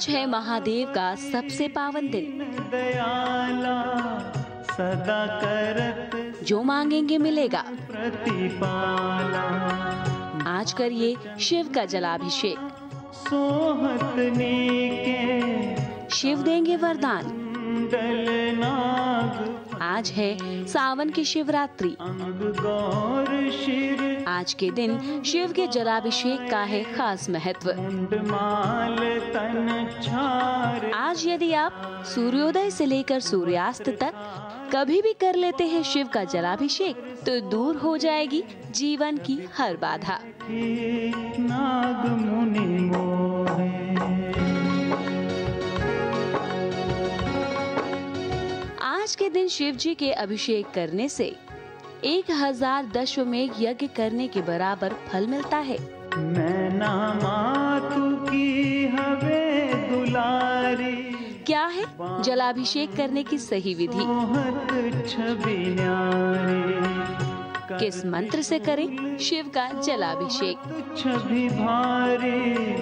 आज है महादेव का सबसे पावन दिन। दयाला सदा करत जो मांगेंगे मिलेगा। प्रतिपाला। आज करिए शिव का जलाभिषेक। सोहत नीके शिव देंगे वरदान। दलनाग आज है सावन की शिवरात्रि। अंग गौर शिर आज के दिन शिव के जलाभिषेक का है खास महत्व। मुंडमाल तन छार। आज यदि आप सूर्योदय से लेकर सूर्यास्त तक कभी भी कर लेते हैं शिव का जलाभिषेक तो दूर हो जाएगी जीवन की हर बाधा। नाग मुनि मोहे। आज के दिन शिव जी के अभिषेक करने से 1000 दशमेघ यज्ञ करने के बराबर फल मिलता है। मैं ना मातु की हवे दुलारी। क्या है जलाभिषेक करने की सही विधि? मोहत छवि न्यारी। किस मंत्र से करें शिव का जलाभिषेक? छवि भारी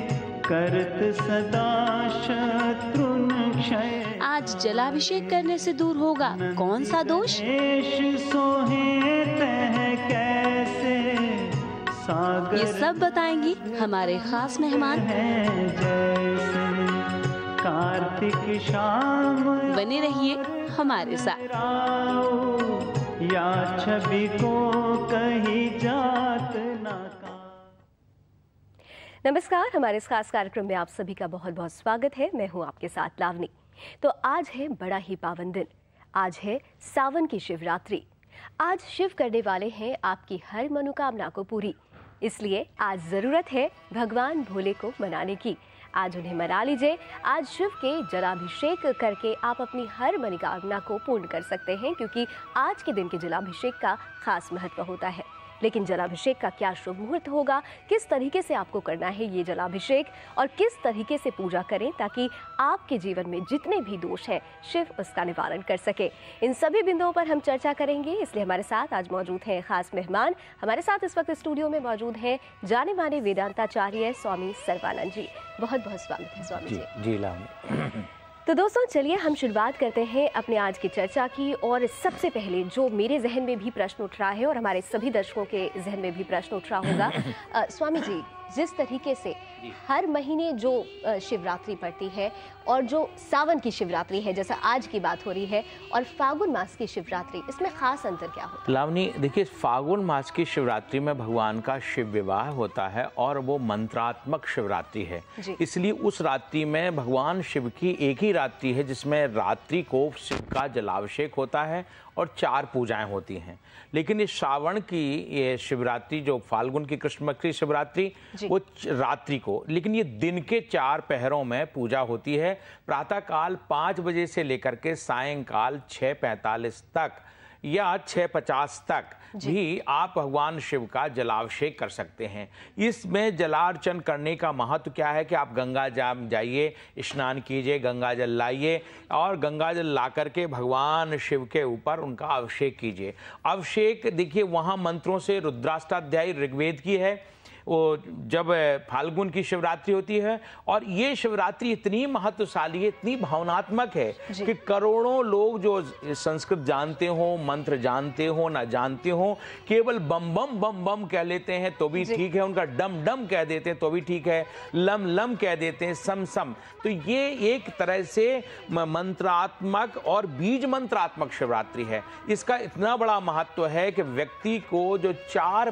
करत सदा शत्रुन क्षय। आज जलाभिषेक करने से दूर होगा कौन सा दोष? देश सोहे तह कैसे सागर ये सब बताएंगे हमारे खास मेहमान। है जैसे कार्तिक शाम बने रहिए हमारे साथ। राव या छवि को कही जात ना का। नमस्कार, हमारे इस खास कार्यक्रम में आप सभी का बहुत बहुत स्वागत है। मैं हूं आपके साथ लावनी। तो आज है बड़ा ही पावन दिन। आज है सावन की शिवरात्रि। आज शिव करने वाले हैं आपकी हर मनोकामना को पूरी। इसलिए आज जरूरत है भगवान भोले को मनाने की। आज उन्हें मना लीजिए। आज शिव के जलाभिषेक करके आप अपनी हर मनोकामना को पूर्ण कर सकते हैं, क्योंकि आज के दिन के जलाभिषेक का खास महत्व होता है। लेकिन जलाभिषेक का क्या शुभ मुहूर्त होगा, किस तरीके से आपको करना है ये जलाभिषेक और किस तरीके से पूजा करें ताकि आपके जीवन में जितने भी दोष हैं शिव उसका निवारण कर सके, इन सभी बिंदुओं पर हम चर्चा करेंगे। इसलिए हमारे साथ आज मौजूद हैं खास मेहमान। हमारे साथ इस वक्त स्टूडियो में मौजूद हैं जाने माने वेदांताचार्य स्वामी सर्वानंद जी। बहुत बहुत स्वागत है स्वामी जी। जी लावनी। तो दोस्तों चलिए हम शुरुआत करते हैं अपने आज की चर्चा की। और सबसे पहले जो मेरे जहन में भी प्रश्न उठ रहा है और हमारे सभी दर्शकों के जहन में भी प्रश्न उठ रहा होगा, स्वामी जी जिस तरीके से हर महीने जो शिवरात्रि पड़ती है और जो सावन की शिवरात्रि है जैसा आज की बात हो रही है, और फागुन मास की शिवरात्रि, इसमें खास अंतर क्या होता है? लावनी देखिए, फागुन मास की शिवरात्रि में भगवान का शिव विवाह होता है और वो मंत्रात्मक शिवरात्रि है। इसलिए उस रात्रि में भगवान शिव की एक ही रात्रि है जिसमें रात्रि को शिव का जलाभिषेक होता है और 4 पूजाएं होती हैं। लेकिन इस श्रावण की ये शिवरात्रि जो फाल्गुन की कृष्ण पक्ष की शिवरात्रि वो रात्रि को, लेकिन ये दिन के 4 पहरों में पूजा होती है। प्रातःकाल 5 बजे से लेकर के सायंकाल 6:45 तक या 6:50 तक भी आप भगवान शिव का जलाभिषेक कर सकते हैं। इसमें जलार्चन करने का महत्व क्या है कि आप गंगा जाइए, स्नान कीजिए, गंगा जल लाइए और गंगा जल ला करके भगवान शिव के ऊपर उनका अभिषेक कीजिए। अभिषेक देखिए वहाँ मंत्रों से रुद्राष्टाध्यायी ऋग्वेद की है, वो जब फाल्गुन की शिवरात्रि होती है। और ये शिवरात्रि इतनी महत्वशाली है, इतनी भावनात्मक है कि करोड़ों लोग जो संस्कृत जानते हो, मंत्र जानते हो ना जानते हो, केवल बम बम बम बम कह लेते हैं तो भी ठीक है, उनका डम डम कह देते हैं तो भी ठीक है, लम लम कह देते हैं, सम सम। तो ये एक तरह से मंत्रात्मक और बीज मंत्रात्मक शिवरात्रि है। इसका इतना बड़ा महत्व है कि व्यक्ति को जो 4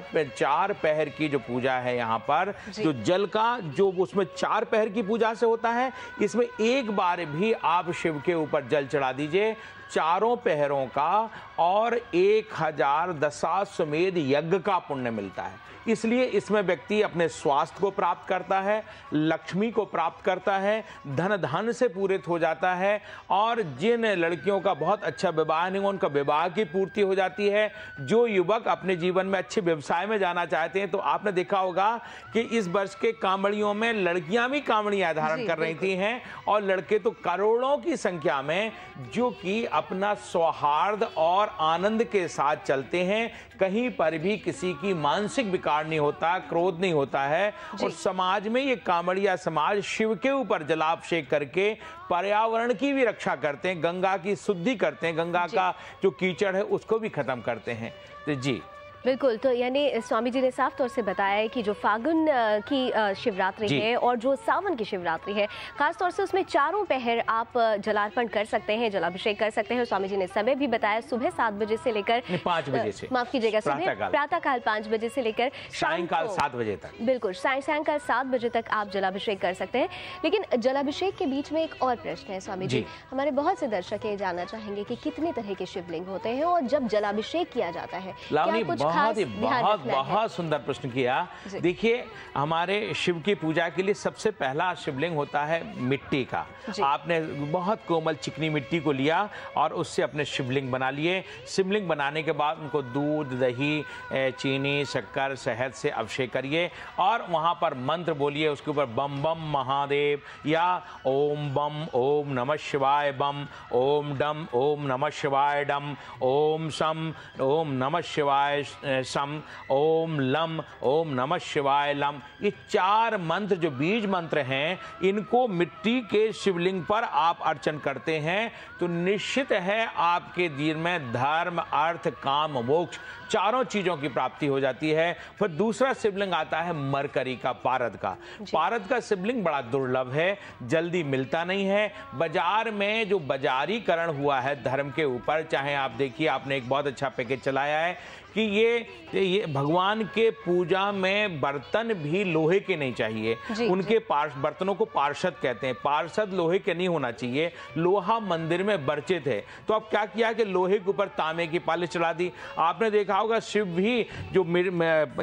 पहर की जो पूजा है यहाँ पर, जो जल का जो उसमें 4 पहर की पूजा से होता है, इसमें एक बार भी आप शिव के ऊपर जल चढ़ा दीजिए 4 पहरों का और 1000 दशाश्वमेध यज्ञ का पुण्य मिलता है। इसलिए इसमें व्यक्ति अपने स्वास्थ्य को प्राप्त करता है, लक्ष्मी को प्राप्त करता है, धन से पूरित हो जाता है और जिन लड़कियों का बहुत अच्छा विवाह नहीं, उनका विवाह की पूर्ति हो जाती है। जो युवक अपने जीवन में अच्छे व्यवसाय में जाना चाहते हैं, तो आपने देखा होगा कि इस वर्ष के कांवड़ियों में लड़कियां भी कांवड़ियां धारण कर रही थी हैं और लड़के तो करोड़ों की संख्या में जो कि अपना सौहार्द और आनंद के साथ चलते हैं। कहीं पर भी किसी की मानसिक विकार नहीं होता, क्रोध नहीं होता है। और समाज में ये कांवड़िया समाज शिव के ऊपर जलाभिषेक करके पर्यावरण की भी रक्षा करते हैं, गंगा की शुद्धि करते हैं, गंगा का जो कीचड़ है उसको भी खत्म करते हैं। तो जी बिल्कुल, तो यानी स्वामी जी ने साफ तौर से बताया है कि जो फागुन की शिवरात्रि है और जो सावन की शिवरात्रि है, खास तौर से उसमें चारों पहर आप जलार्पण कर सकते हैं, जलाभिषेक कर सकते हैं। स्वामी जी ने समय भी बताया, सुबह 7 बजे से लेकर 5 बजे से, माफ कीजिएगा, सुबह प्रातःकाल 5 बजे से लेकर सायंकाल 7 बजे तक। बिल्कुल, सायंकाल 7 बजे तक आप जलाभिषेक कर सकते हैं। लेकिन जलाभिषेक के बीच में एक और प्रश्न है स्वामी जी, हमारे बहुत से दर्शक ये जानना चाहेंगे कि कितने तरह के शिवलिंग होते हैं और जब जलाभिषेक किया जाता है क्या कुछ बहुत सुंदर प्रश्न किया। देखिए, हमारे शिव की पूजा के लिए सबसे पहला शिवलिंग होता है मिट्टी का। आपने बहुत कोमल चिकनी मिट्टी को लिया और उससे अपने शिवलिंग बना लिए। शिवलिंग बनाने के बाद उनको दूध, दही, चीनी, शक्कर, शहद से अभिषेक करिए और वहां पर मंत्र बोलिए। उसके ऊपर बम बम महादेव या ओम बम ओम नमः शिवाय बम, ओम डम ओम नमः शिवाय डम, ओम सम ओम नमः शिवाय सम, ओम लम ओम नमः शिवाय लम। ये 4 मंत्र जो बीज मंत्र हैं, इनको मिट्टी के शिवलिंग पर आप अर्चन करते हैं तो निश्चित है आपके जीवन में धर्म, अर्थ, काम, मोक्ष चारों चीजों की प्राप्ति हो जाती है। फिर दूसरा शिवलिंग आता है मरकरी का, पारद का। पारद का शिवलिंग बड़ा दुर्लभ है, जल्दी मिलता नहीं है। बाजार में जो बाजारीकरण हुआ है धर्म के ऊपर, चाहे आप देखिए, आपने एक बहुत अच्छा पैकेज चलाया है कि ये भगवान के पूजा में बर्तन भी लोहे के नहीं चाहिए। उनके बर्तनों को पार्षद कहते हैं। पार्षद लोहे के नहीं होना चाहिए। लोहा मंदिर में वर्जित है। तो अब क्या किया कि लोहे के ऊपर तांबे की पालिश चढ़ा दी। आपने देखा होगा शिव भी जो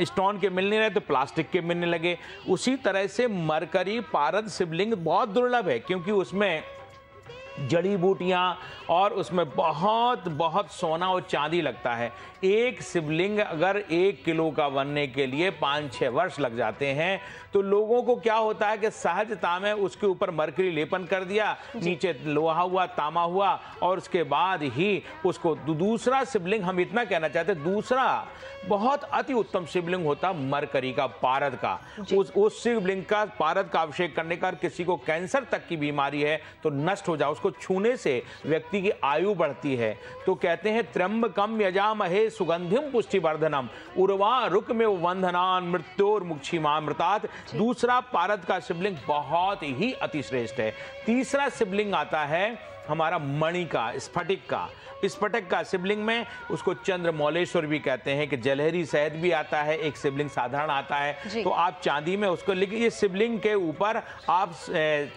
स्टोन के मिलने रहे तो प्लास्टिक के मिलने लगे। उसी तरह से मरकरी पारद शिवलिंग बहुत दुर्लभ है, क्योंकि उसमें जड़ी बूटियां और उसमें बहुत बहुत सोना और चांदी लगता है। एक शिवलिंग अगर 1 किलो का बनने के लिए 5-6 वर्ष लग जाते हैं। तो लोगों को क्या होता है कि सहजता में उसके ऊपर मरकरी लेपन कर दिया, नीचे लोहा हुआ, तांबा हुआ, और उसके बाद ही उसको दूसरा शिवलिंग, हम इतना कहना चाहते हैं, दूसरा बहुत अति उत्तम शिवलिंग होता मरकरी का, पारद का। उस शिवलिंग का, पारद का अभिषेक करने का, किसी को कैंसर तक की बीमारी है तो नष्ट हो जाए, उसको छूने से व्यक्ति की आयु बढ़ती है। तो कहते हैं त्र्यंबकम यजामहे सुगंधिम पुष्टिवर्धनम उर्वा रुकमेव वंदनान मृत्योर्मुक्षीमामृतात्। दूसरा पारद का शिवलिंग बहुत ही अतिश्रेष्ठ है। तीसरा शिवलिंग आता है हमारा मणि का, स्फटिक का। स्फटिक का शिवलिंग में उसको चंद्रमौलेश्वर भी कहते हैं, कि जलहरी शहद भी आता है, एक शिवलिंग साधारण आता है। तो आप चांदी में उसको, लेकिन ये शिवलिंग के ऊपर आप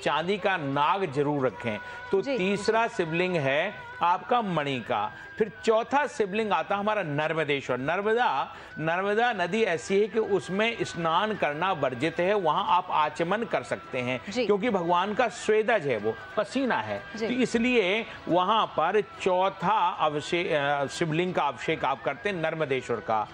चांदी का नाग जरूर रखें। तो तीसरा शिवलिंग है आपका मणि का। फिर चौथा शिवलिंग आता हमारा नर्मदेश्वर। नर्मदा नदी ऐसी है कि उसमें स्नान करना वर्जित है, वहां आप आचमन कर सकते हैं, क्योंकि भगवान का स्वेदज है, वो पसीना है। तो इसलिए वहां पर चौथा शिवलिंग का अभिषेक आप करते हैं नर्मदेश्वर का।